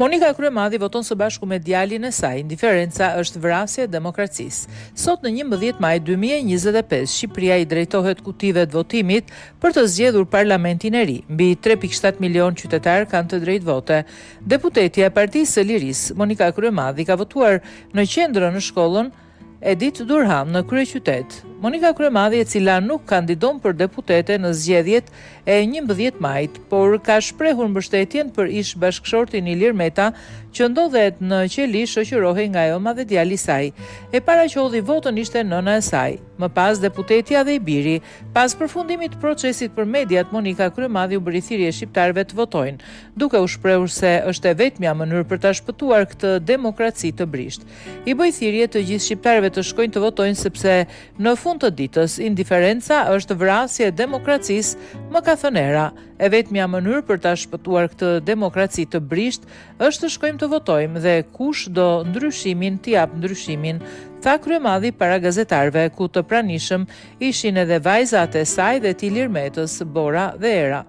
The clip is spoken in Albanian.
Monika Kryemadhi voton së bashku me djalin e saj. Indiferenca është vrasje e demokracisë. Sot në 11 maj 2025, Shqipëria i drejtohet kutive të votimit për të zgjedhur parlamentin e ri. Mbi 3.7 milion qytetar kanë të drejtë vote. Deputetja e Partisë së Lirisë, Monika Kryemadhi, ka votuar në qendrën në shkollën Edith Durham në kryeqytet. Monika Kryemadhi, e cila nuk kandidon për deputete në zgjedhjet e 11 majit, por ka shprehur mbështetjen për ish bashkëshortin Ilir Meta, që ndodhet në qeli, shoqërohej nga Ema dhe djali i saj. E para që hodhi votën ishte nëna e saj, më pas deputetja dhe i biri. Pas përfundimit të procesit për mediat, Monika Kryemadhi u bëri thirrje shqiptarëve të votojnë, duke u shprehur se është e vetmja mënyrë për ta shpëtuar këtë demokraci të brisht. I bëj thirrje të gjithë shqiptarëve të shkojnë të votojnë, sepse në fund të ditës indiferenca është vrasje e demokracisë, më ka thënë Era. E vetmja mënyrë për ta shpëtuar këtë demokraci të brisht është të shkojmë të votojmë, dhe kush do ndryshimin t'i jap ndryshimin, tha Kryemadhi para gazetarëve, ku të pranishëm ishin edhe vajzat e saj dhe të Ilir Metës, Bora dhe Era.